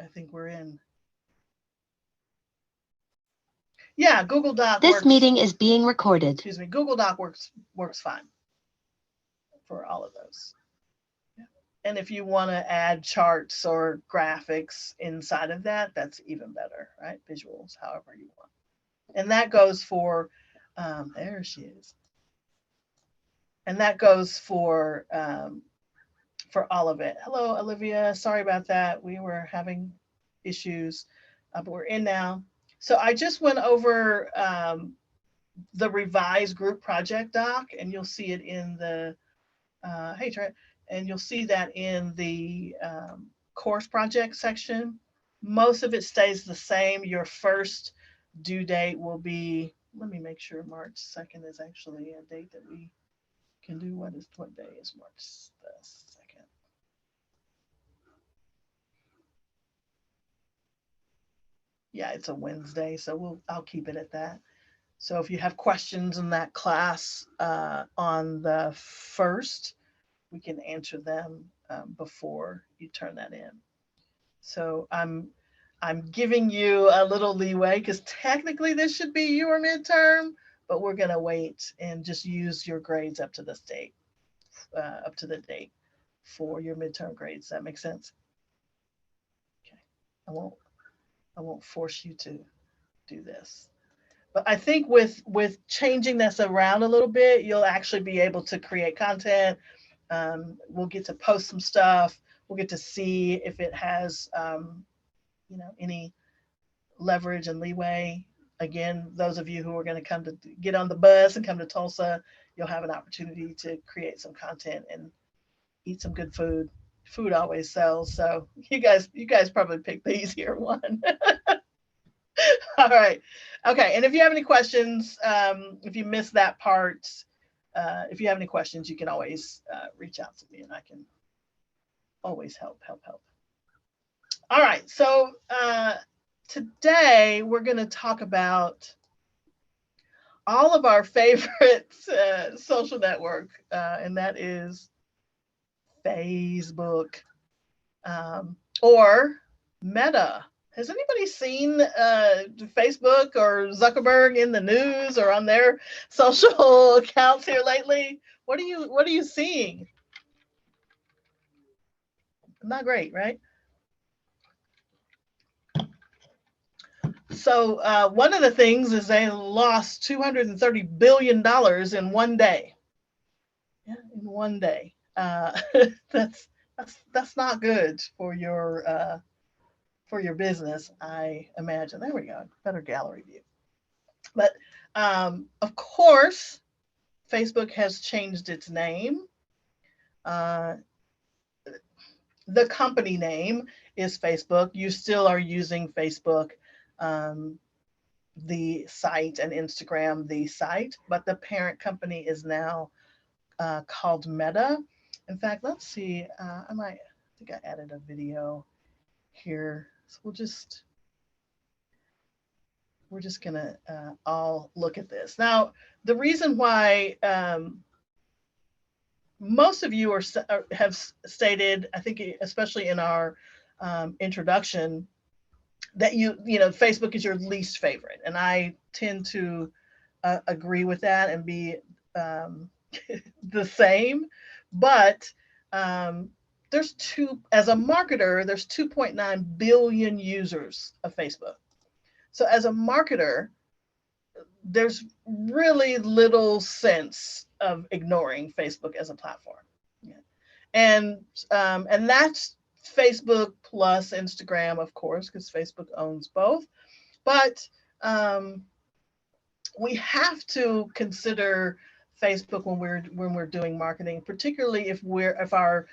I think we're in. Yeah, Google Doc This works. meeting is being recorded. Excuse me. Google Doc works fine for all of those. Yeah. And if you want to add charts or graphics inside of that, that's even better, right? Visuals, however you want. And that goes for, there she is. And that goes for all of it. Hello, Olivia. Sorry about that. We were having issues, but we're in now. So I just went over the revised group project doc, and you'll see it in the hey Trent, and you'll see that in the course project section. Most of it stays the same. Your first due date will be. Let me make sure March 2nd is actually a date that we can do. What day is March 2nd? Yeah, it's a Wednesday, so I'll keep it at that. So if you have questions in that class on the first, we can answer them before you turn that in. So I'm giving you a little leeway because technically this should be your midterm, but we're gonna wait and just use your grades up to this date, up to the date for your midterm grades. That makes sense? Okay. I won't I won't force you to do this. But I think with changing this around a little bit, you'll actually be able to create content. We'll get to post some stuff. We'll get to see if it has any leverage and leeway. Again, those of you who are going to come to get on the bus and come to Tulsa, you'll have an opportunity to create some content and eat some good food. Food always sells, so you guys probably picked the easier one. All right. Okay. And if you have any questions, if you missed that part, if you have any questions, you can always reach out to me and I can always help. All right. So today we're going to talk about all of our favorite social network, and that is Facebook or Meta. Has anybody seen Facebook or Zuckerberg in the news or on their social accounts here lately? What are you seeing? Not great, right? So one of the things is they lost $230 billion in one day. Yeah, in one day. That's that's not good for your business, I imagine. There we go. Better gallery view. But of course, Facebook has changed its name. Uh, the company name is Facebook. You still are using Facebook, um, the site, and Instagram, the site, but the parent company is now called Meta. In fact, let's see. I think I added a video here. So we're just gonna all look at this now. The reason why most of you have stated, I think, especially in our introduction, that Facebook is your least favorite, and I tend to agree with that and be um, the same. But um, as a marketer, there's 2.9 billion users of Facebook. So as a marketer, there's really little sense of ignoring Facebook as a platform. Yeah. And that's Facebook plus Instagram, of course, because Facebook owns both. But um, we have to consider Facebook when we're doing marketing, particularly if our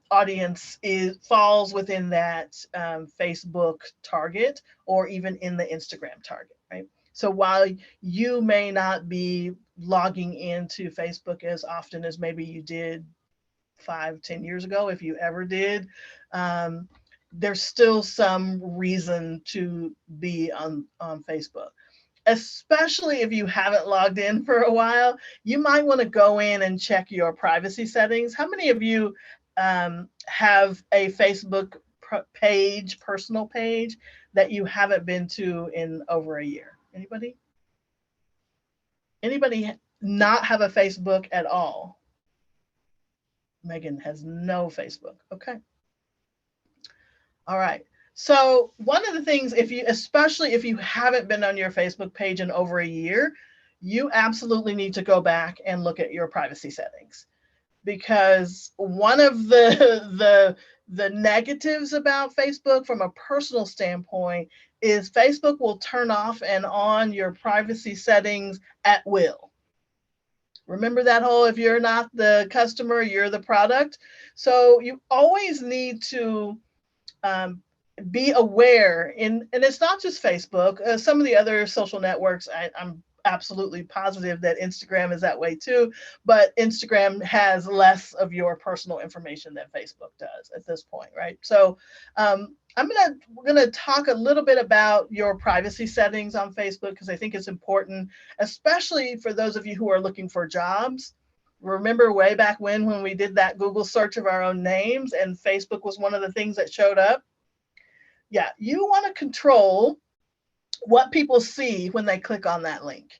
audience falls within that Facebook target or even in the Instagram target, right? So while you may not be logging into Facebook as often as maybe you did 5-10 years ago, if you ever did, um, there's still some reason to be on Facebook, especially if you haven't logged in for a while. You might want to go in and check your privacy settings. How many of you have a Facebook personal page that you haven't been to in over a year? Anybody? Anybody not have a Facebook at all? Megan has no Facebook. Okay. All right. So one of the things, especially if you haven't been on your Facebook page in over a year, you absolutely need to go back and look at your privacy settings, because one of the negatives about Facebook from a personal standpoint is Facebook will turn off and on your privacy settings at will. Remember that whole, if you're not the customer, you're the product. So you always need to um, be aware and it's not just Facebook, some of the other social networks, I'm absolutely positive that Instagram is that way too, but Instagram has less of your personal information than Facebook does at this point, right? So we're gonna talk a little bit about your privacy settings on Facebook, because I think it's important, especially for those of you who are looking for jobs. Remember way back when we did that Google search of our own names and Facebook was one of the things that showed up? Yeah, you want to control what people see when they click on that link.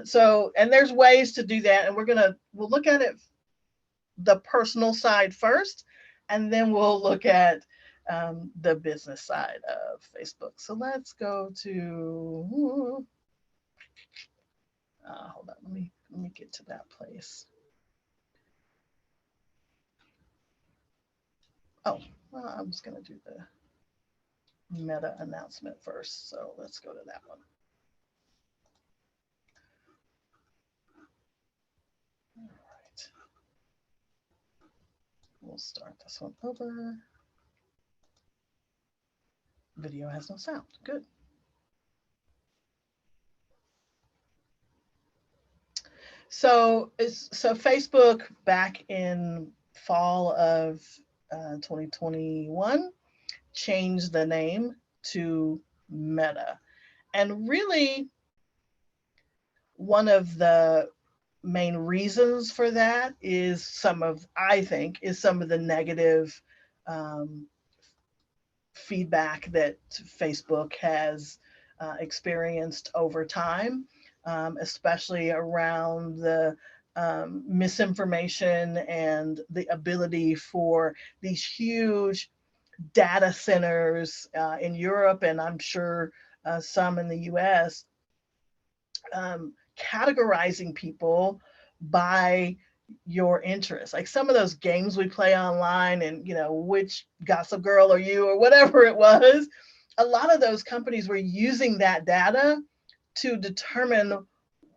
So, and there's ways to do that, and we'll look at it the personal side first, and then we'll look at the business side of Facebook. So let's go to, hold on, let me get to that place. Oh, well, I'm just going to do the Meta announcement first. So let's go to that one. All right. We'll start this one over. Video has no sound. Good. So Facebook back in fall of 2021 changed the name to Meta. And really, one of the main reasons for that is I think, some of the negative feedback that Facebook has experienced over time, especially around the misinformation and the ability for these huge data centers in Europe, and I'm sure some in the US, categorizing people by your interests. Like some of those games we play online, and which Gossip Girl are you, or whatever it was, a lot of those companies were using that data to determine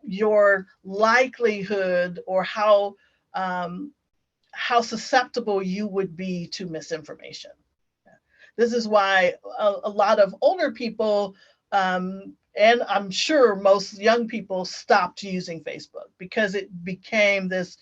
your likelihood or how susceptible you would be to misinformation. This is why a lot of older people, and I'm sure most young people, stopped using Facebook, because it became this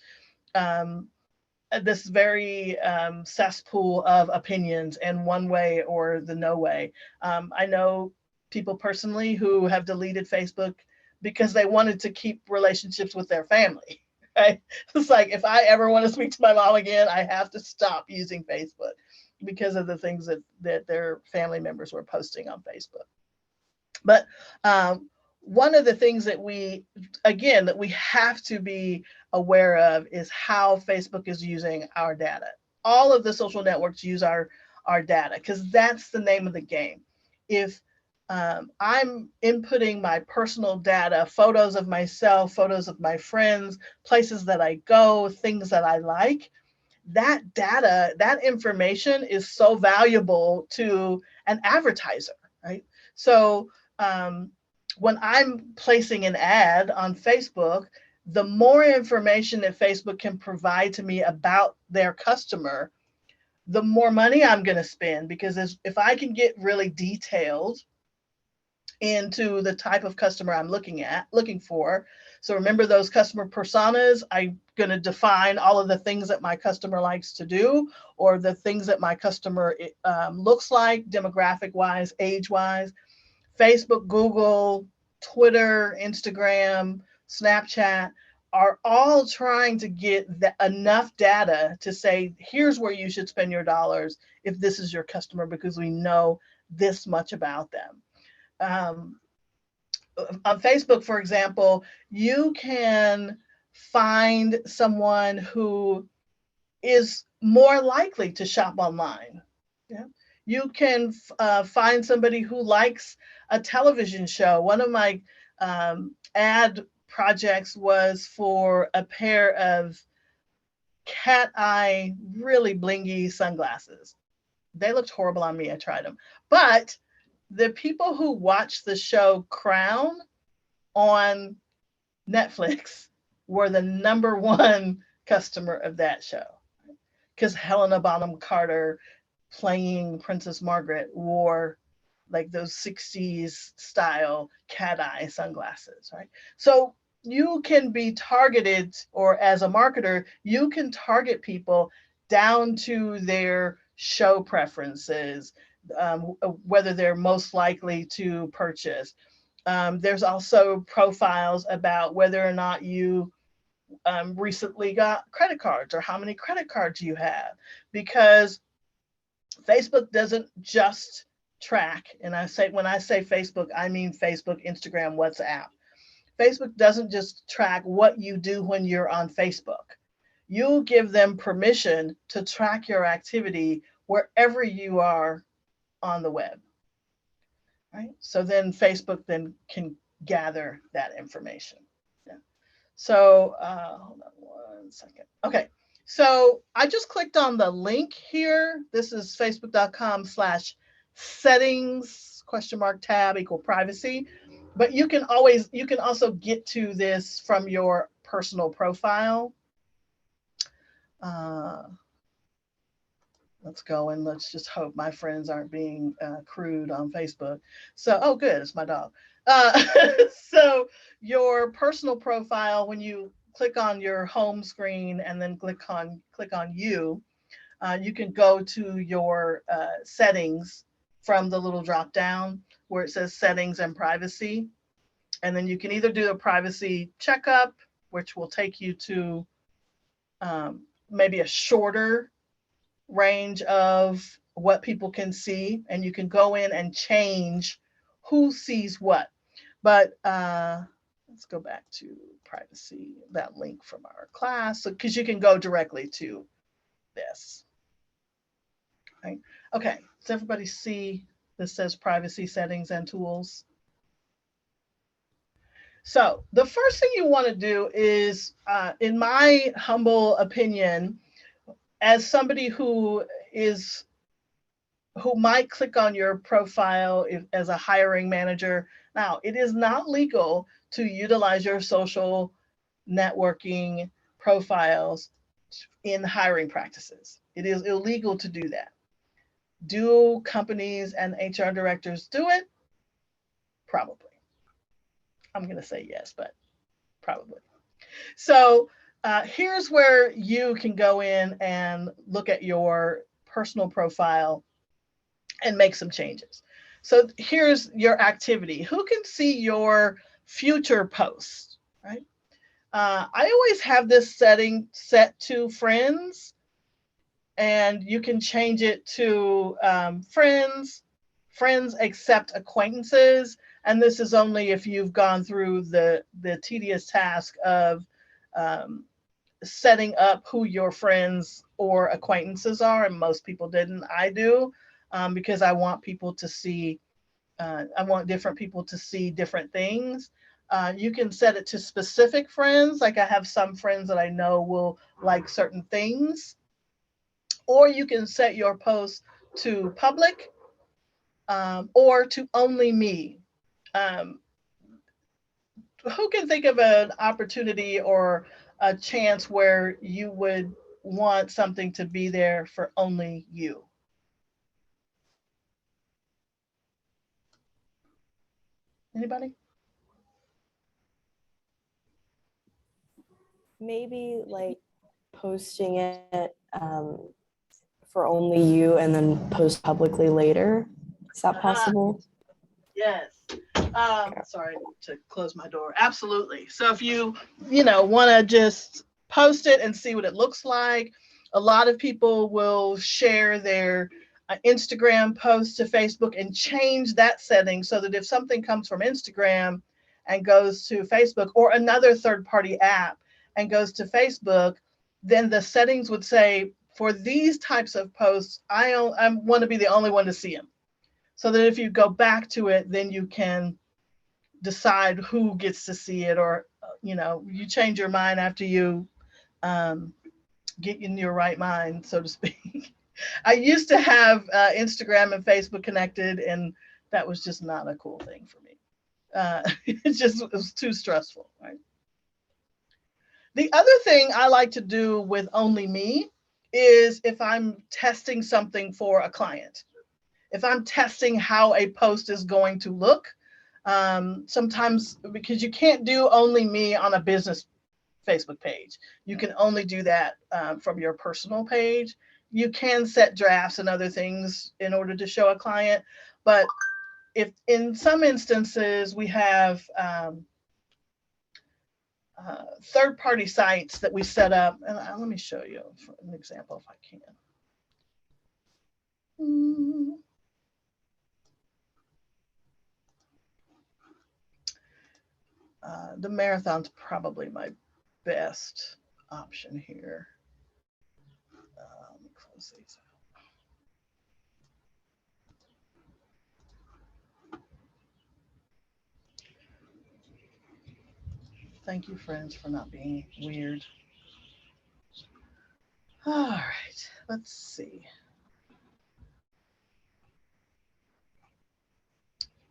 very cesspool of opinions, and one way or the no way. I know people personally who have deleted Facebook because they wanted to keep relationships with their family. Right? It's like, if I ever want to speak to my mom again, I have to stop using Facebook because of the things that their family members were posting on Facebook. But one of the things that we have to be aware of is how Facebook is using our data. All of the social networks use our data, because that's the name of the game. If I'm inputting my personal data, photos of myself, photos of my friends, places that I go, things that I like, that data, that information is so valuable to an advertiser, right? So when I'm placing an ad on Facebook, the more information that Facebook can provide to me about their customer, the more money I'm going to spend, because if I can get really detailed into the type of customer I'm looking for. So remember those customer personas, I'm going to define all of the things that my customer likes to do, or the things that my customer looks like, demographic wise, age wise. Facebook, Google, Twitter, Instagram, Snapchat are all trying to get enough data to say, here's where you should spend your dollars if this is your customer, because we know this much about them. On Facebook, for example, you can find someone who is more likely to shop online. Yeah. You can find somebody who likes a television show. One of my ad projects was for a pair of cat eye, really blingy sunglasses. They looked horrible on me. I tried them. But the people who watch the show Crown on Netflix were the #1 customer of that show, because Helena Bonham Carter playing Princess Margaret wore like those 60s style cat eye sunglasses, right? So you can be targeted, or as a marketer, you can target people down to their show preferences, whether they're most likely to purchase. There's also profiles about whether or not you recently got credit cards, or how many credit cards you have, because Facebook doesn't just track, and when I say Facebook, I mean Facebook, Instagram, WhatsApp. Facebook doesn't just track what you do when you're on Facebook. You give them permission to track your activity wherever you are on the web, right? So then Facebook then can gather that information. Yeah. So hold on one second. Okay. So I just clicked on the link here. This is facebook.com/settings tab = privacy. But you can also get to this from your personal profile. Let's go and let's just hope my friends aren't being crude on Facebook. So, oh, good, it's my dog. So your personal profile, when you click on your home screen and then click on you, you can go to your settings from the little drop down where it says settings and privacy. And then you can either do a privacy checkup, which will take you to maybe a shorter range of what people can see, and you can go in and change who sees what. But let's go back to privacy, that link from our class, because you can go directly to this. Right? Okay, does everybody see this says privacy settings and tools? So the first thing you want to do is, in my humble opinion, as somebody who might click on your profile as a hiring manager. Now, it is not legal to utilize your social networking profiles in hiring practices. It is illegal to do that. Do companies and HR directors do it? Probably. I'm going to say yes, but probably. So here's where you can go in and look at your personal profile and make some changes. So here's your activity. Who can see your future posts, right? I always have this setting set to friends, and you can change it to friends except acquaintances. And this is only if you've gone through the tedious task of setting up who your friends or acquaintances are, and most people didn't. I do, because I want people to see, I want different people to see different things. You can set it to specific friends, like I have some friends that I know will like certain things, or you can set your post to public, or to only me. Who can think of an opportunity or a chance where you would want something to be there for only you? Anybody? Maybe like posting it for only you and then post publicly later. Is that possible? Yes. Sorry to close my door. Absolutely. So if you want to just post it and see what it looks like, a lot of people will share their Instagram post to Facebook and change that setting so that if something comes from Instagram and goes to Facebook or another third-party app and goes to Facebook, then the settings would say, for these types of posts, I want to be the only one to see them. So that if you go back to it, then you can decide who gets to see it, or you change your mind after you get in your right mind, so to speak. I used to have Instagram and Facebook connected, and that was just not a cool thing for me. It was too stressful, right? The other thing I like to do with Only Me is if I'm testing something for a client. If I'm testing how a post is going to look, sometimes, because you can't do Only Me on a business Facebook page, you can only do that from your personal page. You can set drafts and other things in order to show a client, but if in some instances we have third-party sites that we set up, and let me show you an example if I can. The Marathon's probably my best option here. Let me close these out. Thank you, friends, for not being weird. All right, let's see.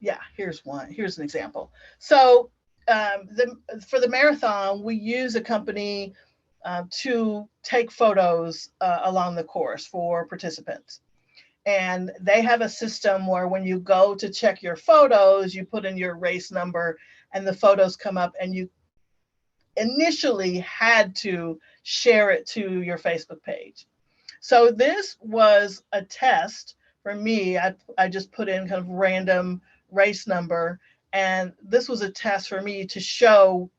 Yeah, here's one. Here's an example. So for the marathon, we use a company to take photos along the course for participants. And they have a system where when you go to check your photos, you put in your race number and the photos come up, and you initially had to share it to your Facebook page. So this was a test for me. I just put in kind of random race number, and this was a test for me to show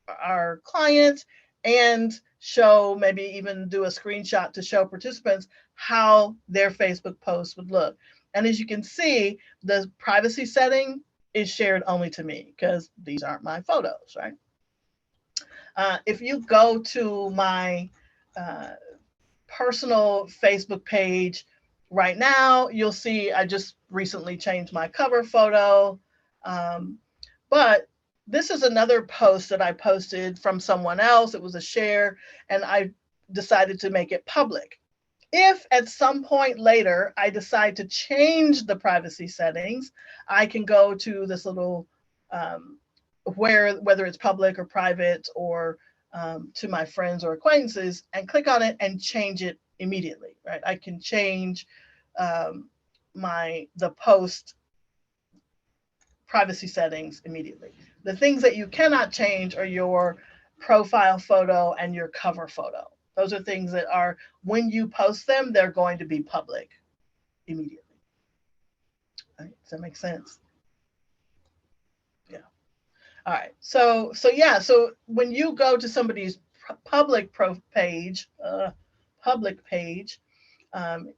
our clients and show, maybe even do a screenshot to show participants how their Facebook post would look. And as you can see, the privacy setting is shared only to me because these aren't my photos, right? If you go to my personal Facebook page right now, you'll see I just recently changed my cover photo. But this is another post that I posted from someone else. It was a share, and I decided to make it public. If at some point later I decide to change the privacy settings, I can go to this little whether it's public or private or to my friends or acquaintances, and click on it and change it immediately, right? I can change the post privacy settings immediately. The things that you cannot change are your profile photo and your cover photo. Those are things that are, when you post them, they're going to be public immediately. Right? Does that make sense? Yeah. All right. So when you go to somebody's public page,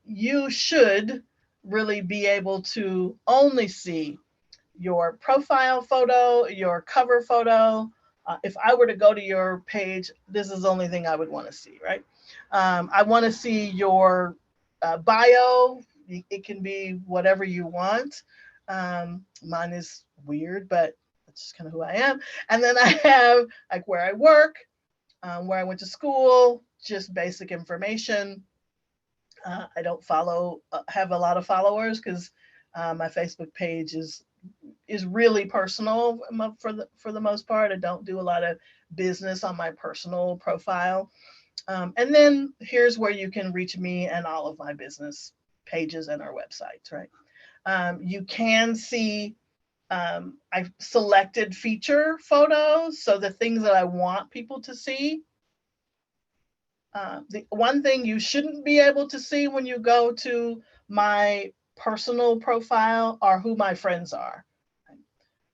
you should really be able to only see your profile photo, your cover photo. If I were to go to your page, this is the only thing I would want to see, right? I want to see your bio. It can be whatever you want. Mine is weird, but that's just kind of who I am. And then I have like where I work, where I went to school, just basic information. I don't have a lot of followers because my Facebook page is really personal for the most part. I don't do a lot of business on my personal profile. And then here's where you can reach me and all of my business pages and our websites, right? You can see I've selected feature photos, so the things that I want people to see. The one thing you shouldn't be able to see when you go to my personal profile are who my friends are.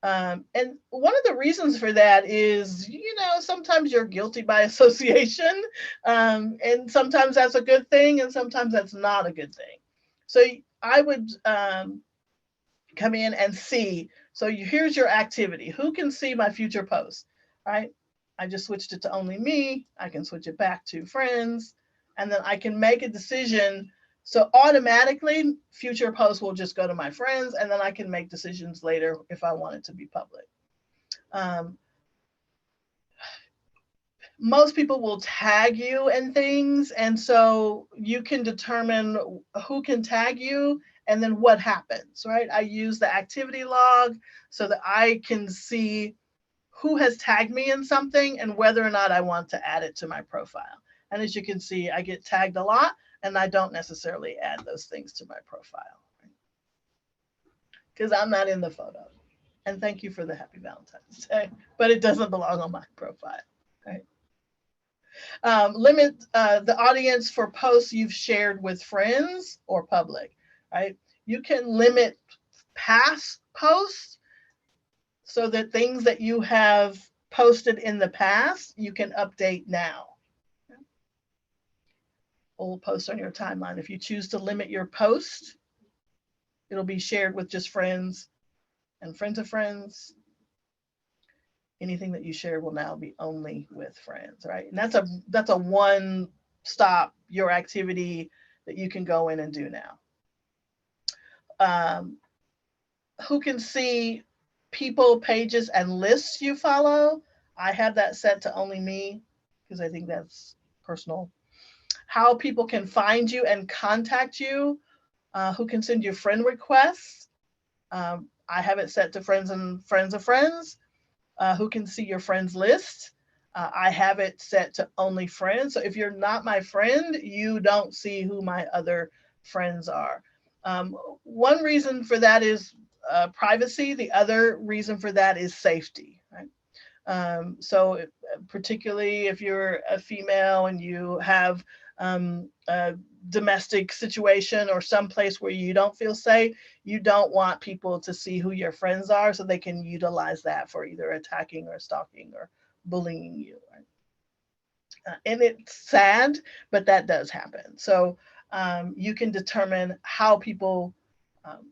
And one of the reasons for that is, sometimes you're guilty by association, and sometimes that's a good thing, and sometimes that's not a good thing. So I would come in and see. So here's your activity. Who can see my future posts? Right? I just switched it to only me. I can switch it back to friends, and then I can make a decision. So automatically, future posts will just go to my friends, and then I can make decisions later if I want it to be public. Um, most people will tag you and things, and so you can determine who can tag you and then what happens, right? I use the activity log so that I can see who has tagged me in something and whether or not I want to add it to my profile. And as you can see, I get tagged a lot, and I don't necessarily add those things to my profile because I'm not in the photo. And thank you for the happy Valentine's Day, but it doesn't belong on my profile, right? Limit the audience for posts you've shared with friends or public, right? You can limit past posts so that things that you have posted in the past, you can update now. Old posts on your timeline. If you choose to limit your post, it'll be shared with just friends and friends of friends. Anything that you share will now be only with friends, right? And that's a one stop your activity that you can go in and do now. Who can see people, pages, and lists you follow? I have that set to only me because I think that's personal. How people can find you and contact you, who can send you friend requests. I have it set to friends and friends of friends. Who can see your friends list. I have it set to only friends. So if you're not my friend, you don't see who my other friends are. One reason for that is privacy. The other reason for that is safety. Right? So particularly if you're a female and you have a domestic situation or someplace where you don't feel safe, you don't want people to see who your friends are so they can utilize that for either attacking or stalking or bullying you. Right? And it's sad, but that does happen. So you can determine how people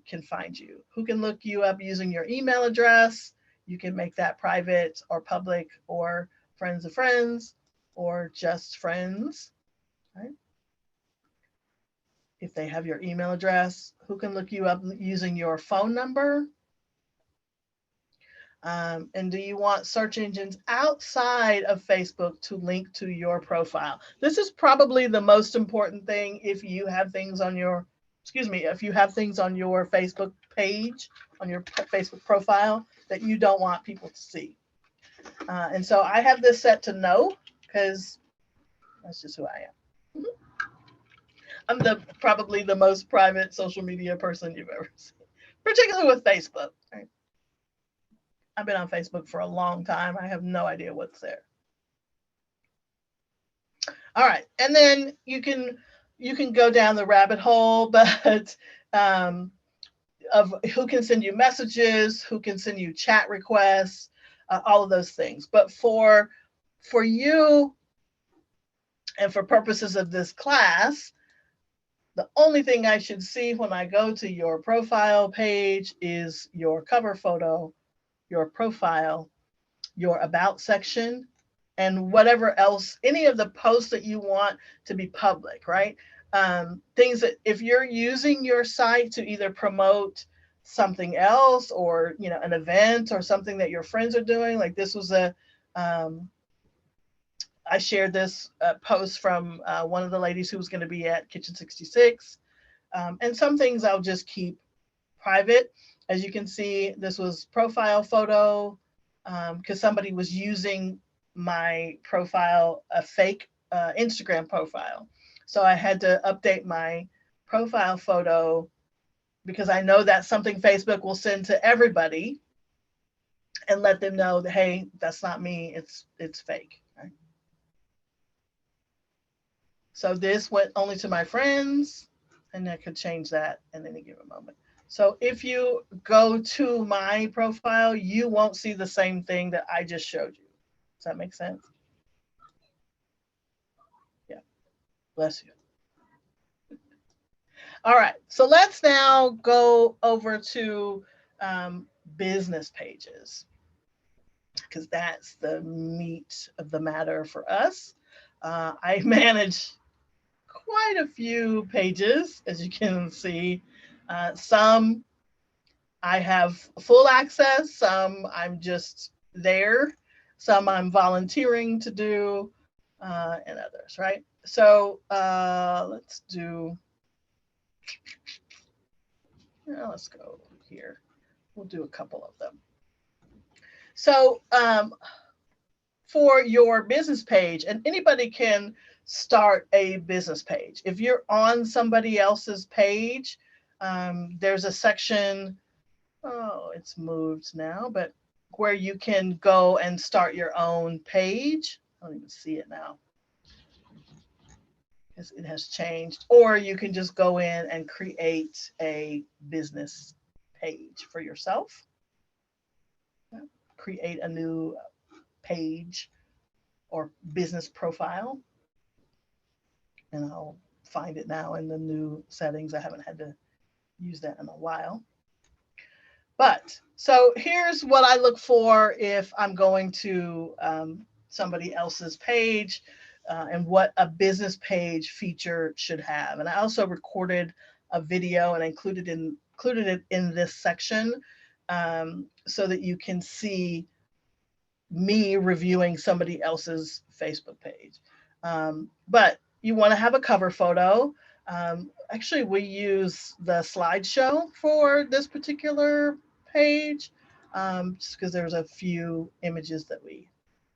can find you, who can look you up using your email address. You can make that private or public or friends of friends or just friends. Right? If they have your email address, who can look you up using your phone number? And do you want search engines outside of Facebook to link to your profile? This is probably the most important thing if you have things on your, if you have things on your Facebook page, on your Facebook profile that you don't want people to see. And so I have this set to no, because that's just who I am. I'm probably the most private social media person you've ever seen, particularly with Facebook. Right? I've been on Facebook for a long time. I have no idea what's there. All right, and then you can go down the rabbit hole, but of who can send you messages, who can send you chat requests, all of those things. But for you and for purposes of this class, the only thing I should see when I go to your profile page is your cover photo, your profile, your about section, and whatever else, any of the posts that you want to be public, right? Things that if you're using your site to either promote something else or, an event or something that your friends are doing, like this was I shared this post from one of the ladies who was going to be at Kitchen 66. And some things I'll just keep private. As you can see, this was profile photo because somebody was using my profile, a fake Instagram profile. So I had to update my profile photo because I know that's something Facebook will send to everybody and let them know that, hey, that's not me, it's fake. Right? So this went only to my friends, and I could change that in any given moment. So if you go to my profile, you won't see the same thing that I just showed you. Does that make sense? Yeah, bless you. All right, so let's now go over to business pages, because that's the meat of the matter for us. I manage quite a few pages, as you can see. Some I have full access, some I'm just there, some I'm volunteering to do, and others, right? So let's do, let's go here. We'll do a couple of them. So for your business page, and anybody can start a business page. If you're on somebody else's page, there's a section, oh, it's moved now, but where you can go and start your own page. I don't even see it now because it has changed. Or you can just go in and create a business page for yourself. Create a new page or business profile. And I'll find it now in the new settings. I haven't had to use that in a while. But so here's what I look for if I'm going to somebody else's page, and what a business page feature should have. And I also recorded a video and included it in this section, so that you can see me reviewing somebody else's Facebook page. But you want to have a cover photo. Actually, we use the slideshow for this particular page, just because there's a few images that we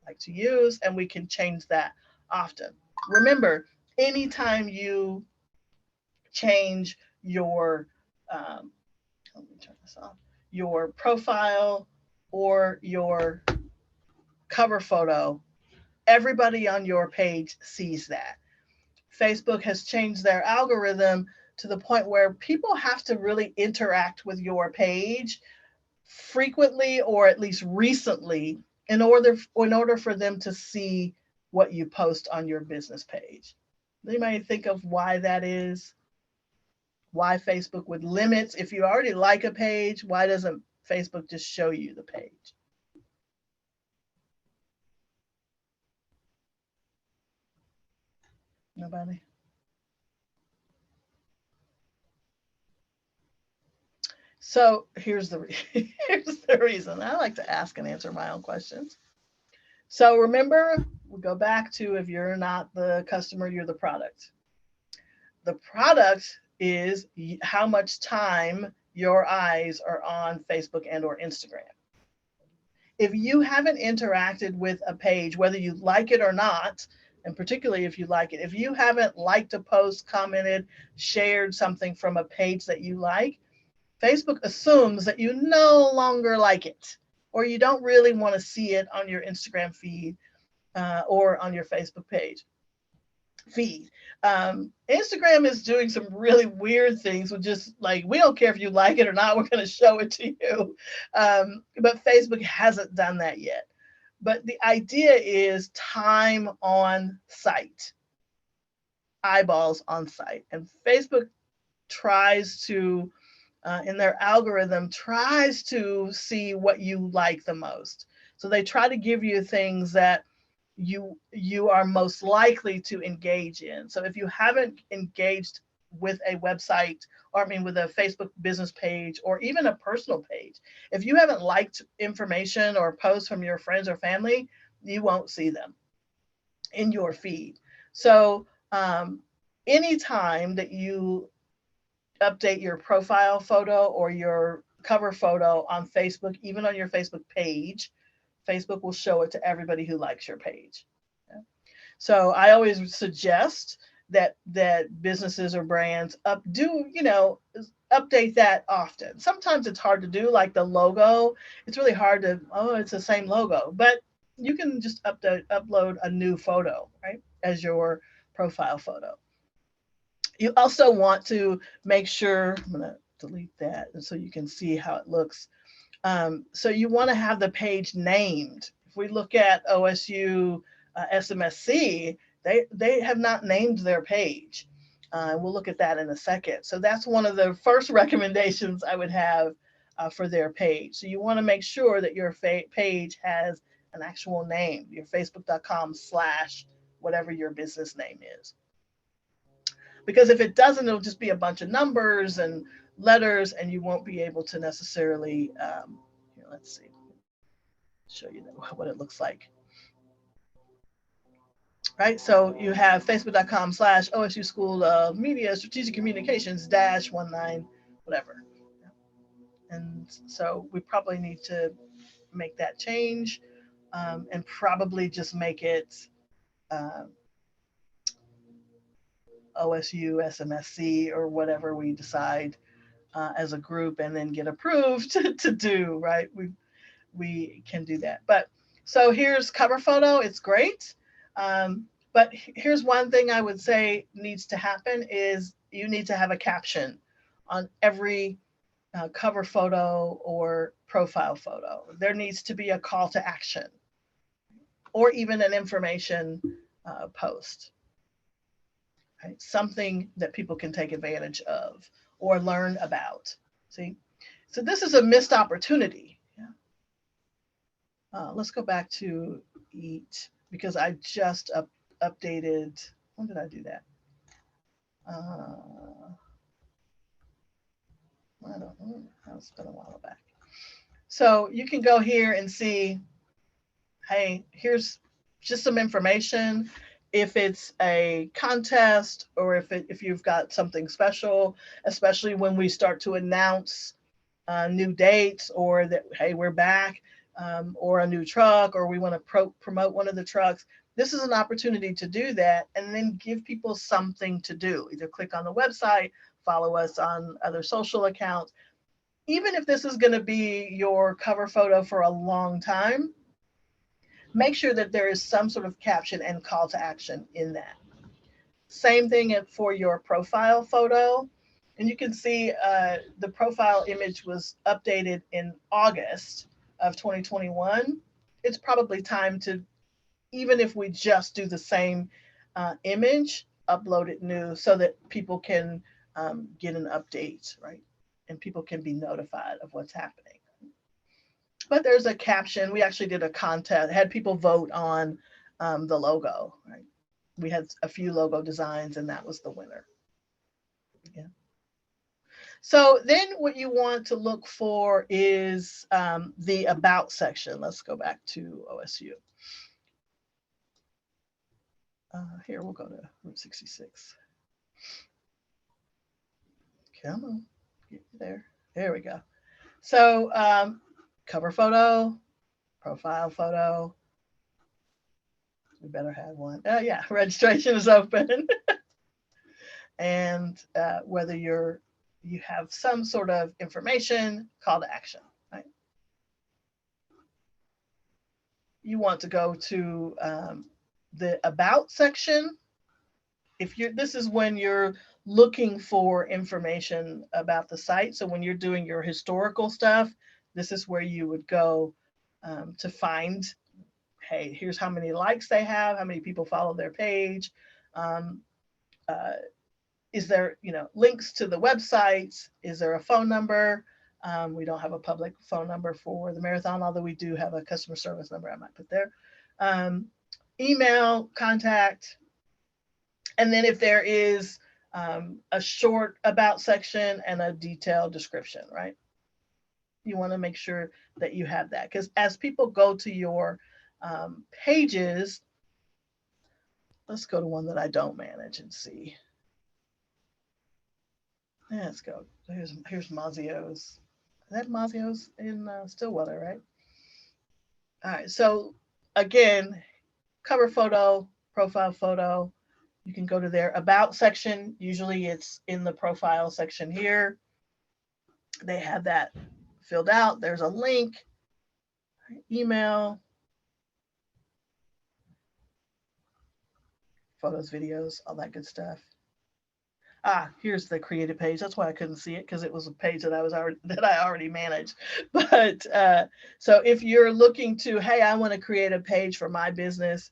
like to use, and we can change that often. Remember, anytime you change your, let me turn this off, your profile or your cover photo, everybody on your page sees that. Facebook has changed their algorithm to the point where people have to really interact with your page frequently, or at least recently, in order for them to see what you post on your business page. Anybody think of why that is? Why Facebook would limit, if you already like a page, why doesn't Facebook just show you the page? Nobody? So here's the here's the reason. I like to ask and answer my own questions. So remember, we go back to, if you're not the customer, you're the product. The product is how much time your eyes are on Facebook and or Instagram. If you haven't interacted with a page, whether you like it or not, and particularly if you like it, if you haven't liked a post, commented, shared something from a page that you like, Facebook assumes that you no longer like it, or you don't really want to see it on your Instagram feed, or on your Facebook page feed. Instagram is doing some really weird things with just like, we don't care if you like it or not, we're going to show it to you. But Facebook hasn't done that yet. But the idea is time on site, eyeballs on site. And Facebook tries to, in their algorithm, tries to see what you like the most. So they try to give you things that you are most likely to engage in. So if you haven't engaged with a website, or I mean with a Facebook business page, or even a personal page, if you haven't liked information or posts from your friends or family, you won't see them in your feed. So anytime that you update your profile photo or your cover photo on Facebook, even on your Facebook page, Facebook will show it to everybody who likes your page. Okay? So I always suggest that businesses or brands update that often. Sometimes it's hard to do, like the logo. It's really hard to, it's the same logo, but you can just upload a new photo, right, as your profile photo. You also want to make sure, I'm going to delete that, and so you can see how it looks. So you want to have the page named. If we look at OSU SMSC, they have not named their page. We'll look at that in a second. So that's one of the first recommendations I would have for their page. So you want to make sure that your page has an actual name, your facebook.com/ whatever your business name is. Because if it doesn't, it'll just be a bunch of numbers and letters, and you won't be able to necessarily, here, let's see, show you what it looks like. Right, so you have facebook.com/ OSU School of Media Strategic Communications -19, whatever. And so we probably need to make that change, and probably just make it OSU SMSC or whatever we decide as a group, and then get approved to do, right? We can do that. But so here's cover photo. It's great. But here's one thing I would say needs to happen is you need to have a caption on every cover photo or profile photo. There needs to be a call to action or even an information post. Right? Something that people can take advantage of or learn about. See? So this is a missed opportunity. Yeah. Let's go back to EAT because I just updated. When did I do that? I don't know. It's been a while back. So you can go here and see, hey, here's just some information. If it's a contest or if you've got something special, especially when we start to announce new dates or that, hey, we're back, or a new truck, or we want to promote one of the trucks. This is an opportunity to do that and then give people something to do. Either click on the website, follow us on other social accounts. Even if this is going to be your cover photo for a long time, make sure that there is some sort of caption and call to action in that. Same thing for your profile photo. And you can see the profile image was updated in August of 2021. It's probably time to, even if we just do the same image, upload it new so that people can get an update, right? And people can be notified of what's happening. But there's a caption. We actually did a contest, had people vote on the logo, right? We had a few logo designs and that was the winner. Yeah. So then what you want to look for is the about section. Let's go back to OSU. Here, we'll go to Route 66. Come on, get there. There we go. So cover photo, profile photo. We better have one. Yeah, registration is open. And whether you have some sort of information, call to action, right? You want to go to the about section. This is when you're looking for information about the site. So when you're doing your historical stuff, this is where you would go to find, hey, here's how many likes they have, how many people follow their page. Is there, links to the websites? Is there a phone number? We don't have a public phone number for the marathon, although we do have a customer service number I might put there. Email, contact. And then if there is a short about section and a detailed description, right? You want to make sure that you have that, because as people go to your pages, let's go to one that I don't manage and see. Let's go. Here's Mazio's. Is that Mazio's in Stillwater, right? All right. So again, cover photo, profile photo. You can go to their about section. Usually it's in the profile section here. They have that filled out. There's a link, email, photos, videos, all that good stuff. Here's the created page. That's why I couldn't see it, because it was a page that I already managed. But so if you're looking to, hey, I want to create a page for my business,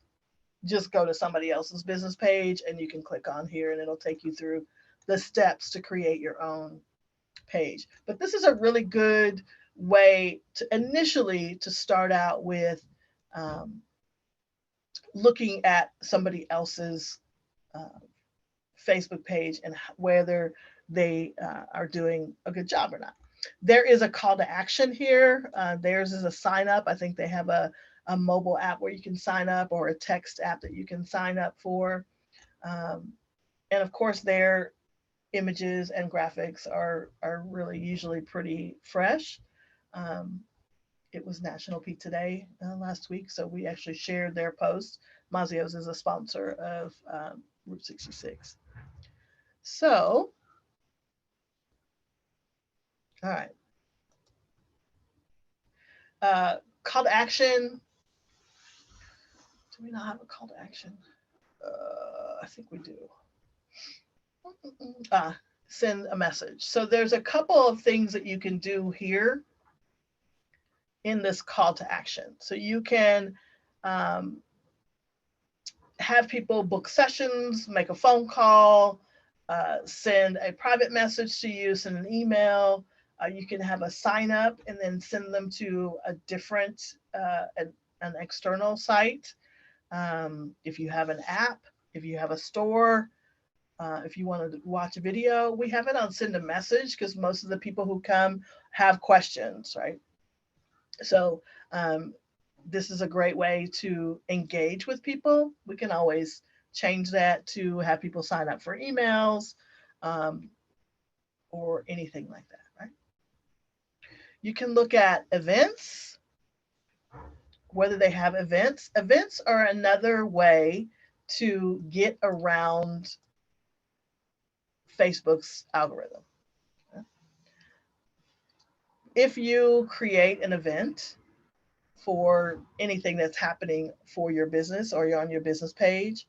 just go to somebody else's business page and you can click on here and it'll take you through the steps to create your own page. But this is a really good way to initially to start out with looking at somebody else's Facebook page and whether they are doing a good job or not. There is a call to action here. Theirs is a sign up. I think they have a mobile app where you can sign up, or a text app that you can sign up for. And of course, their images and graphics are really usually pretty fresh. It was National Pizza Day last week, so we actually shared their post. Mazio's is a sponsor of Route 66. So, all right. Call to action. Do we not have a call to action? I think we do. Send a message. So there's a couple of things that you can do here in this call to action. So you can have people book sessions, make a phone call, send a private message to you, send an email. You can have a sign up and then send them to a different, an external site. If you have an app, if you have a store, if you want to watch a video, we have it on send a message because most of the people who come have questions, right? So this is a great way to engage with people. We can always change that to have people sign up for emails or anything like that, right? You can look at events, whether they have events. Events are another way to get around Facebook's algorithm. If you create an event for anything that's happening for your business or you're on your business page,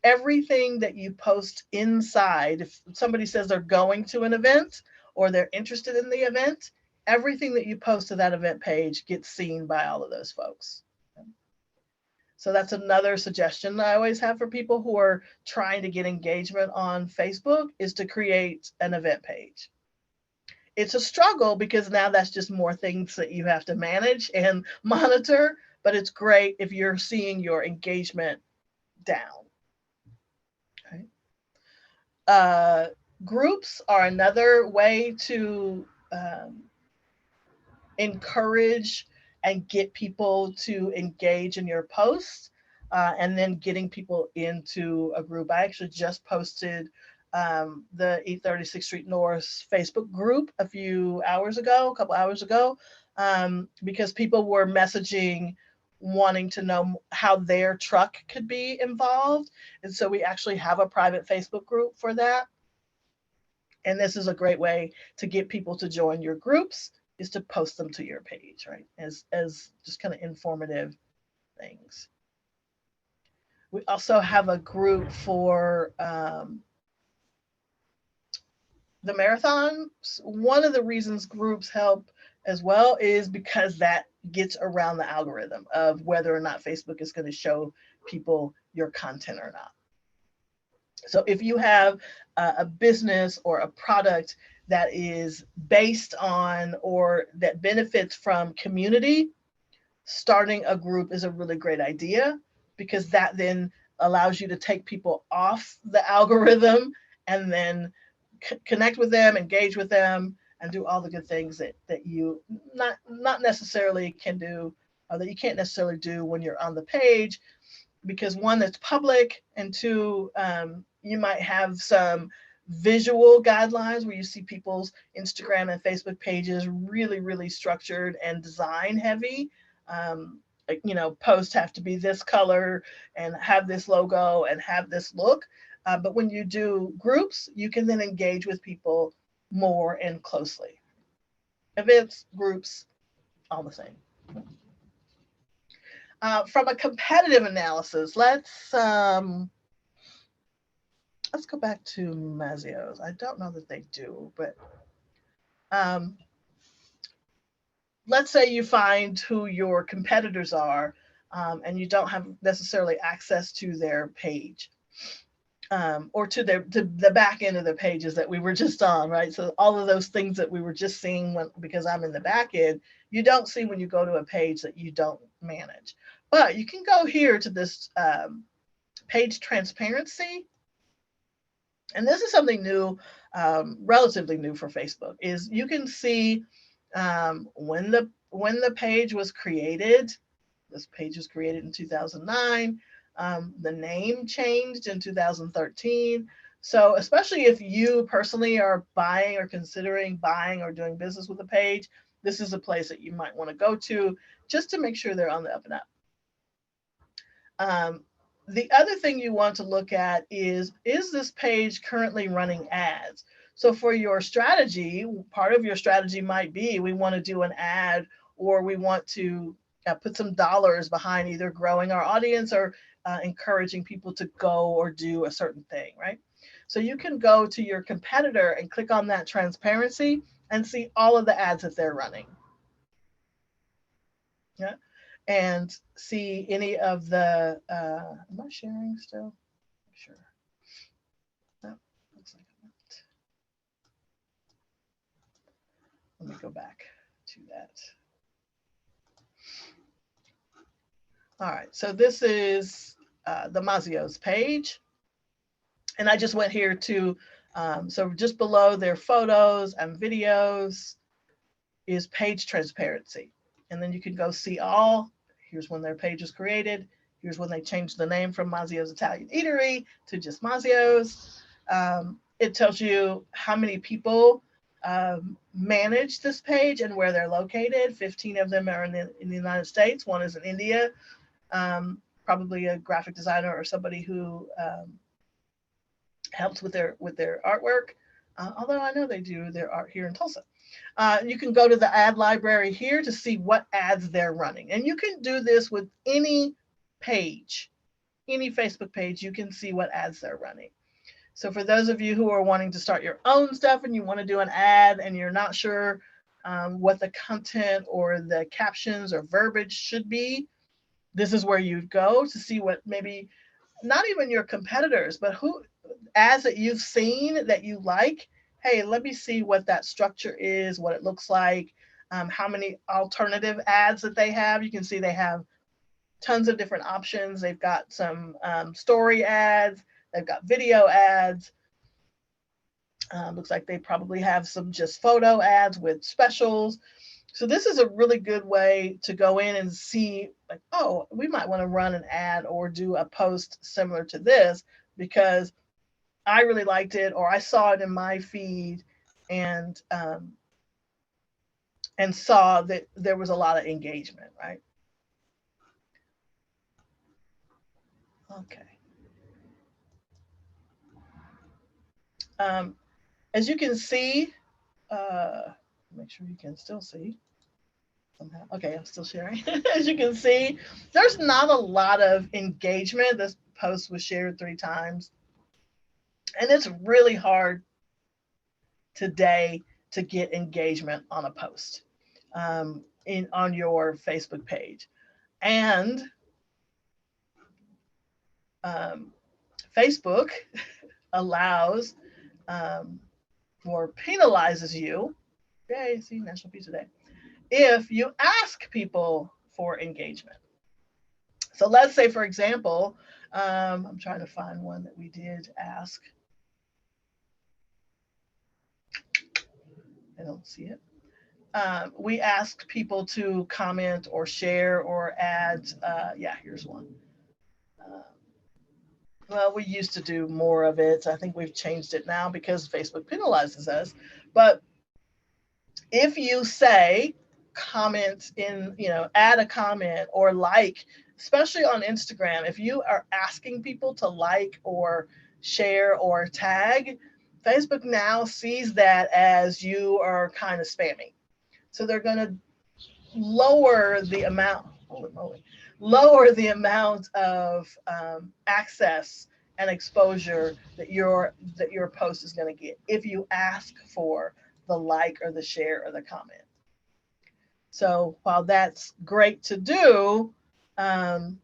everything that you post inside, if somebody says they're going to an event or they're interested in the event, everything that you post to that event page gets seen by all of those folks. So that's another suggestion that I always have for people who are trying to get engagement on Facebook, is to create an event page. It's a struggle because now that's just more things that you have to manage and monitor, but it's great if you're seeing your engagement down. Okay. Groups are another way to encourage and get people to engage in your posts, and then getting people into a group. I actually just posted the 836 Street North Facebook group a couple hours ago, because people were messaging wanting to know how their truck could be involved. And so we actually have a private Facebook group for that. And this is a great way to get people to join your groups, is to post them to your page, right? As just kind of informative things. We also have a group for the marathon. One of the reasons groups help as well is because that gets around the algorithm of whether or not Facebook is going to show people your content or not. So if you have a business or a product that is based on or that benefits from community, starting a group is a really great idea, because that then allows you to take people off the algorithm and then connect with them, engage with them, and do all the good things that you not necessarily can do, or that you can't necessarily do when you're on the page, because one, that's public, and two, you might have some visual guidelines where you see people's Instagram and Facebook pages really, really structured and design heavy. Posts have to be this color and have this logo and have this look. But when you do groups, you can then engage with people more and closely. Events, groups, all the same. From a competitive analysis, let's let's go back to Mazio's. I don't know that they do, but um, let's say you find who your competitors are, and you don't have necessarily access to their page. Or to the back end of the pages that we were just on, right? So all of those things that we were just seeing because I'm in the back end, you don't see when you go to a page that you don't manage. But you can go here to this page transparency. And this is something new, relatively new for Facebook, is you can see when the page was created. This page was created in 2009. The name changed in 2013. So especially if you personally are buying or considering buying or doing business with a page, this is a place that you might want to go to just to make sure they're on the up and up. The other thing you want to look at is this page currently running ads? So for your strategy, part of your strategy might be we want to do an ad, or we want to put some dollars behind either growing our audience or encouraging people to go or do a certain thing, right? So you can go to your competitor and click on that transparency and see all of the ads that they're running. Yeah. And see any of the, am I sharing still? Sure. No, looks like I'm not. Let me go back to that. All right, so this is the Mazio's page. And I just went here to, so just below their photos and videos is page transparency. And then you can go see all. Here's when their page was created. Here's when they changed the name from Mazio's Italian Eatery to just Mazio's. It tells you how many people manage this page and where they're located. 15 of them are in the United States. One is in India, probably a graphic designer or somebody who helps with their artwork. Although I know they do their art here in Tulsa. You can go to the ad library here to see what ads they're running. And you can do this with any page, any Facebook page, you can see what ads they're running. So for those of you who are wanting to start your own stuff and you want to do an ad and you're not sure what the content or the captions or verbiage should be, this is where you'd go to see what maybe not even your competitors, but who ads that you've seen that you like. Hey, let me see what that structure is, what it looks like, how many alternative ads that they have. You can see they have tons of different options. They've got some story ads, they've got video ads. Looks like they probably have some just photo ads with specials. So this is a really good way to go in and see, like, oh, we might want to run an ad or do a post similar to this because I really liked it, or I saw it in my feed and saw that there was a lot of engagement, right? Okay. As you can see, make sure you can still see somehow. Okay, I'm still sharing. As you can see, there's not a lot of engagement. This post was shared 3 times. And it's really hard today to get engagement on a post on your Facebook page. And Facebook allows or penalizes you, yay, see, National Pizza Day, if you ask people for engagement. So let's say, for example, I'm trying to find one that we did ask. I don't see it. We asked people to comment or share or add. Yeah, here's one. Well, we used to do more of it. I think we've changed it now because Facebook penalizes us. But if you say comment in, add a comment or like, especially on Instagram, if you are asking people to like or share or tag, Facebook now sees that as you are kind of spamming. So they're going to lower the amount, of access and exposure that your post is going to get if you ask for the like or the share or the comment. So while that's great to do, um,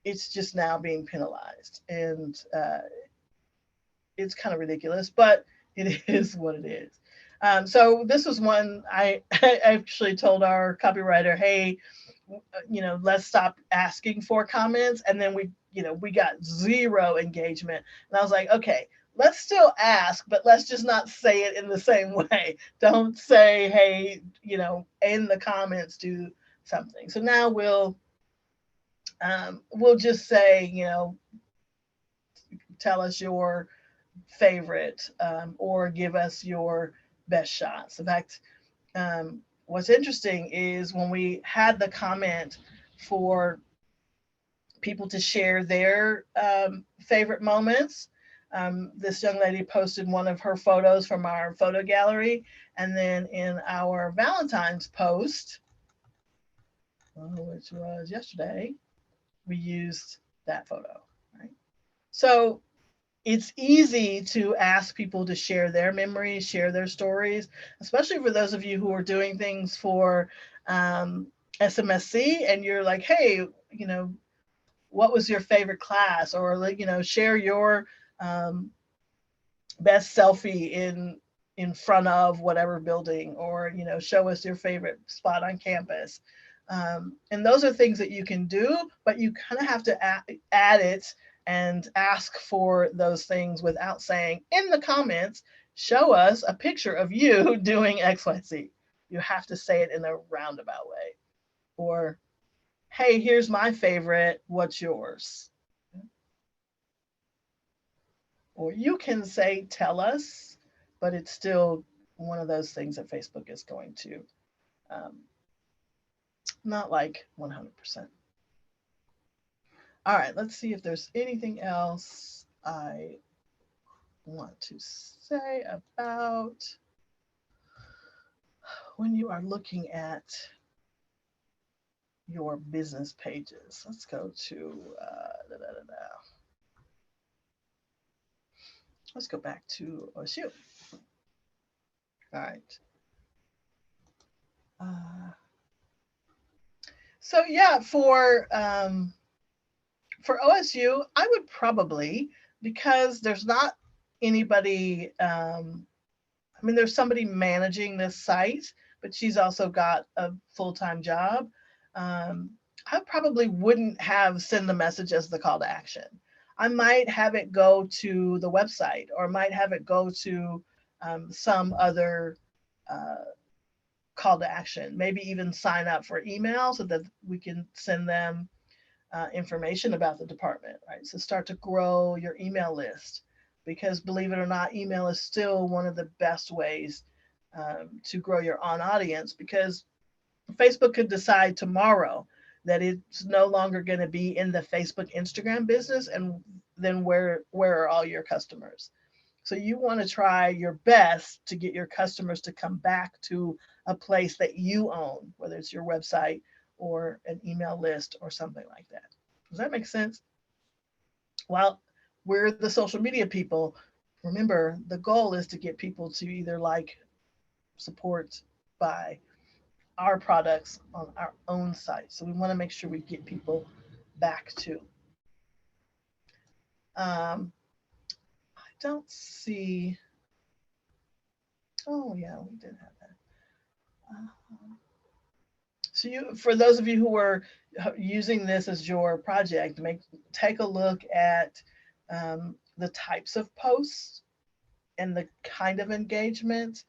it's just now being penalized, and it's kind of ridiculous, but it is what it is. So this was one I actually told our copywriter, hey, let's stop asking for comments. And then we got zero engagement. And I was like, okay, let's still ask, but let's just not say it in the same way. Don't say, hey, in the comments, do something. So now we'll just say, tell us your favorite, or give us your best shots. In fact, what's interesting is when we had the comment for people to share their favorite moments. This young lady posted one of her photos from our photo gallery, and then in our Valentine's post, which was yesterday, we used that photo. Right? So it's easy to ask people to share their memories, share their stories, especially for those of you who are doing things for SMSC, and you're like, hey, what was your favorite class, or share your um, best selfie in front of whatever building, or show us your favorite spot on campus. And those are things that you can do, but you kind of have to add it and ask for those things without saying in the comments, show us a picture of you doing XYZ. You have to say it in a roundabout way. Or, hey, here's my favorite, what's yours? Or you can say, tell us, but it's still one of those things that Facebook is going to um, not like 100%. All right, let's see if there's anything else I want to say about when you are looking at your business pages. Let's go to, let's go back to OSU. All right. So yeah, for OSU, I would probably, because there's not anybody, there's somebody managing this site, but she's also got a full-time job. I probably wouldn't have send the message as the call to action. I might have it go to the website, or might have it go to some other call to action, maybe even sign up for email so that we can send them information about the department, right? So start to grow your email list, because believe it or not, email is still one of the best ways to grow your on audience, because Facebook could decide tomorrow that it's no longer going to be in the Facebook Instagram business, and then where are all your customers? So you want to try your best to get your customers to come back to a place that you own, whether it's your website or an email list or something like that. Does that make sense? Well, we're the social media people. Remember, the goal is to get people to either like, support, buy our products on our own site. So we want to make sure we get people back to. I don't see. Oh yeah, we did have that. So for those of you who are using this as your project, take a look at the types of posts and the kind of engagement.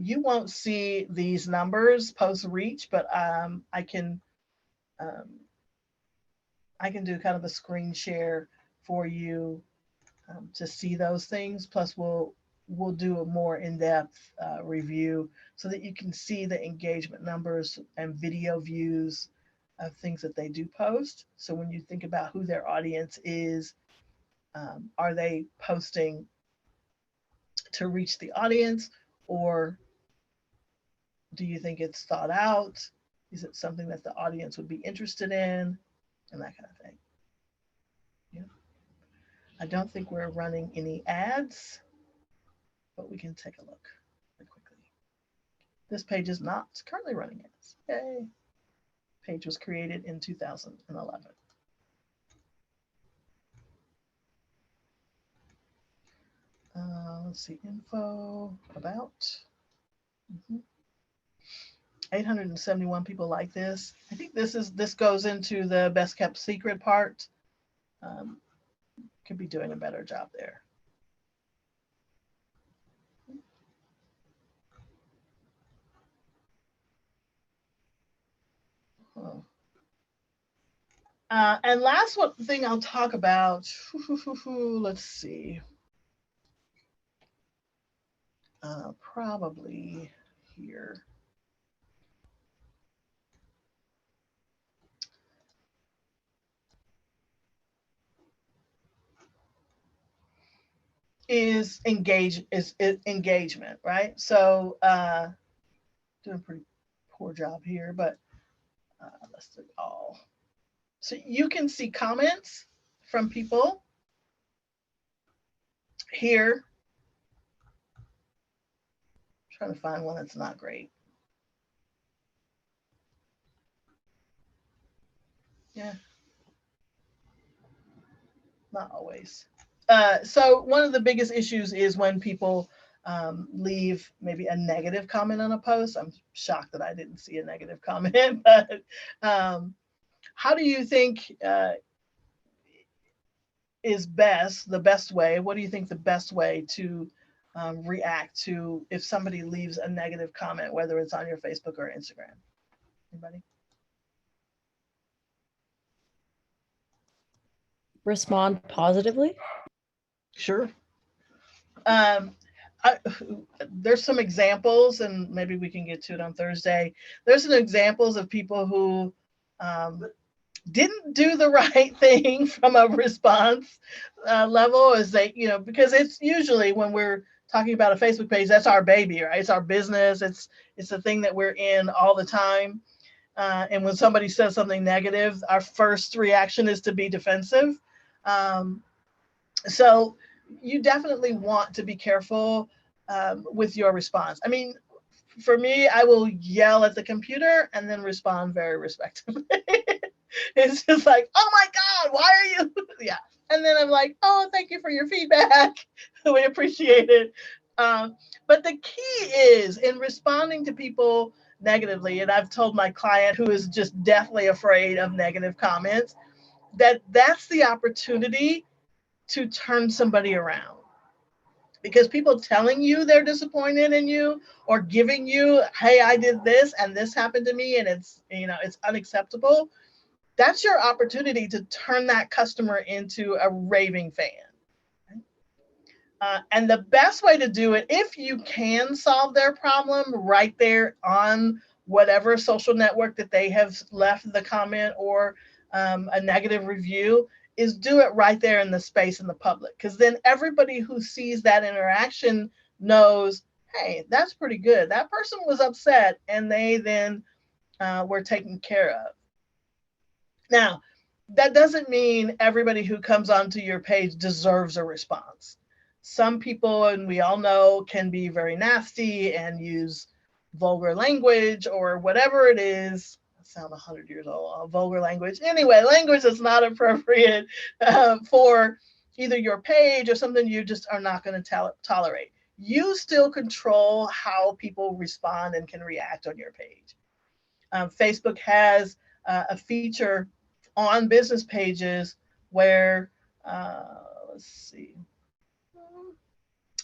You won't see these numbers post reach, but um, I can do kind of a screen share for you to see those things. Plus, we'll do a more in-depth review so that you can see the engagement numbers and video views of things that they do post. So when you think about who their audience is, are they posting to reach the audience, or do you think it's thought out? Is it something that the audience would be interested in, and that kind of thing? Yeah. I don't think we're running any ads, but we can take a look really quickly. This page is not currently running ads. Yay. Page was created in 2011. Let's see, info, about. 871 people like this. I think this goes into the best kept secret part. Could be doing a better job there. Oh. And last one thing I'll talk about, let's see. Probably here. Is engagement, right? So doing a pretty poor job here, but let's do all. So you can see comments from people here. I'm trying to find one that's not great. Yeah, not always. So one of the biggest issues is when people leave maybe a negative comment on a post. I'm shocked that I didn't see a negative comment, but how do you think is the best way? What do you think the best way to react to if somebody leaves a negative comment, whether it's on your Facebook or Instagram? Anybody? Respond positively. Sure. There's some examples, and maybe we can get to it on Thursday. There's some examples of people who didn't do the right thing from a response level, as they, because it's usually when we're talking about a Facebook page, that's our baby, right? It's our business. It's the thing that we're in all the time. And when somebody says something negative, our first reaction is to be defensive. So you definitely want to be careful with your response. I mean, for me, I will yell at the computer and then respond very respectfully. It's just like, oh my God, why are you? Yeah. And then I'm like, oh, thank you for your feedback. We appreciate it. But the key is in responding to people negatively, and I've told my client who is just deathly afraid of negative comments, that's the opportunity to turn somebody around. Because people telling you they're disappointed in you or giving you, hey, I did this and this happened to me and it's unacceptable. That's your opportunity to turn that customer into a raving fan. And the best way to do it, if you can solve their problem right there on whatever social network that they have left the comment or a negative review, is do it right there in the space in the public. Because then everybody who sees that interaction knows, hey, that's pretty good. That person was upset and they then were taken care of. Now, that doesn't mean everybody who comes onto your page deserves a response. Some people, and we all know, can be very nasty and use vulgar language or whatever it is. I sound 100 years old, vulgar language. Anyway, language that's not appropriate for either your page or something you just are not going to tolerate. You still control how people respond and can react on your page. Facebook has a feature on business pages where, let's see.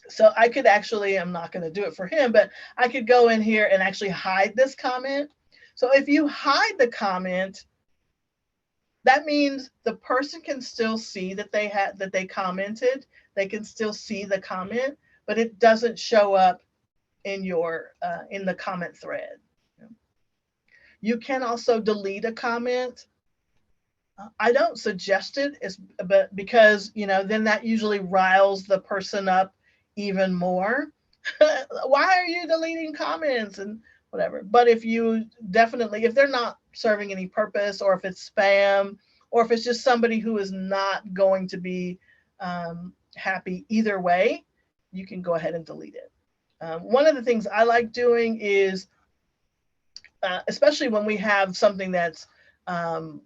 So I could actually, I'm not going to do it for him, but I could go in here and actually hide this comment. So if you hide the comment, that means the person can still see that they commented. They can still see the comment, but it doesn't show up in your in the comment thread. You can also delete a comment. I don't suggest it, but because then that usually riles the person up even more. Why are you deleting comments and whatever? But if they're not serving any purpose, or if it's spam, or if it's just somebody who is not going to be happy either way, you can go ahead and delete it. One of the things I like doing is, especially when we have something that's an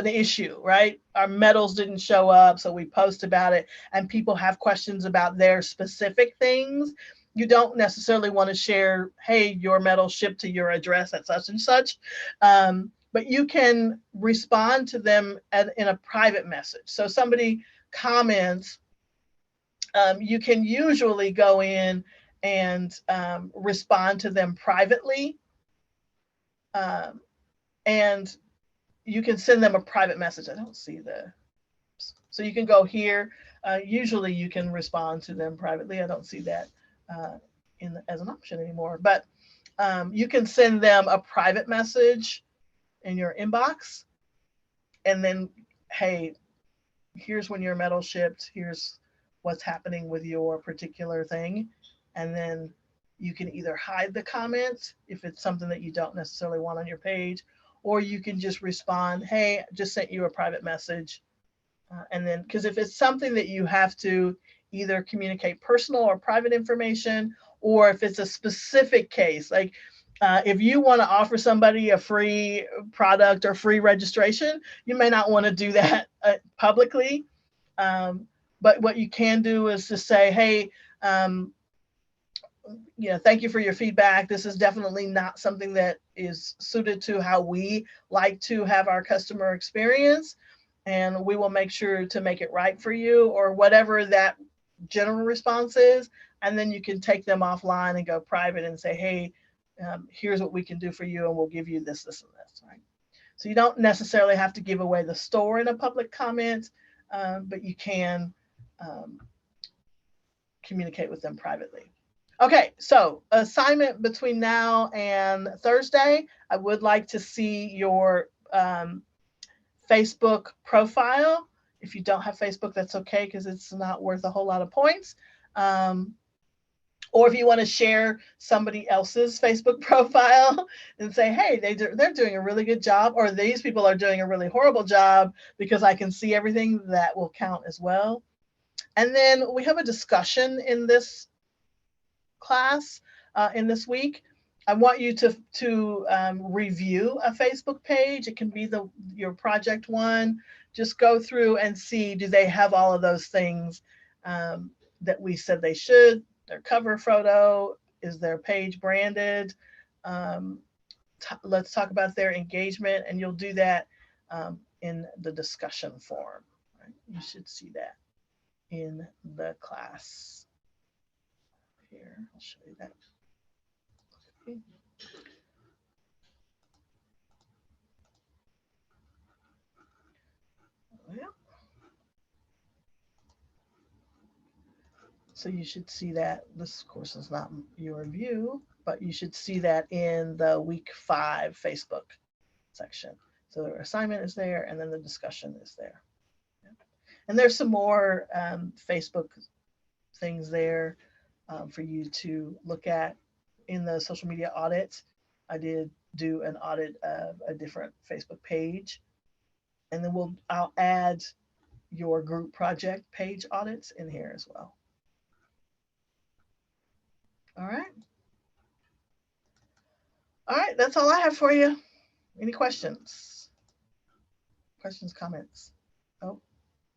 issue, right? Our medals didn't show up, so we post about it, and people have questions about their specific things. You don't necessarily want to share, hey, your medal shipped to your address at such and such, but you can respond to them in a private message. So somebody comments, you can usually go in and respond to them privately, and you can send them a private message. I don't see so you can go here. Usually you can respond to them privately. I don't see that as an option anymore, but you can send them a private message in your inbox, and then, hey, here's when your medal shipped, here's what's happening with your particular thing. And then you can either hide the comment if it's something that you don't necessarily want on your page, or you can just respond, hey, just sent you a private message. And then, because if it's something that you have to either communicate personal or private information, or if it's a specific case, like if you want to offer somebody a free product or free registration, you may not want to do that publicly. But what you can do is to say, hey, thank you for your feedback. This is definitely not something that is suited to how we like to have our customer experience, and we will make sure to make it right for you, or whatever that general response is. And then you can take them offline and go private and say, hey, here's what we can do for you, and we'll give you this, this, and this, right? So you don't necessarily have to give away the store in a public comment, but you can communicate with them privately. Okay, so assignment between now and Thursday, I would like to see your Facebook profile. If you don't have Facebook, that's okay, because it's not worth a whole lot of points. Or if you want to share somebody else's Facebook profile and say, hey, they're doing a really good job, or these people are doing a really horrible job, because I can see everything, that will count as well. And then we have a discussion in this class in this week. I want you to review a Facebook page. It can be your project one. Just go through and see, do they have all of those things that we said they should? Their cover photo, is their page branded? Let's talk about their engagement, and you'll do that in the discussion form. Right? You should see that in the class. Here, I'll show you that. Okay. Yeah. So you should see that. This, of course, is not your view, but you should see that in the week 5 Facebook section. So the assignment is there, and then the discussion is there. Yeah. And there's some more Facebook things there for you to look at. In the social media audit, I did do an audit of a different Facebook page, and then I'll add your group project page audits in here as well. All right. All right, that's all I have for you. Any questions? Questions, comments? Oh,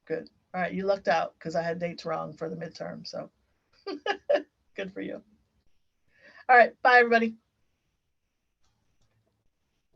good. All right, you lucked out because I had dates wrong for the midterm, so good for you. All right, bye everybody.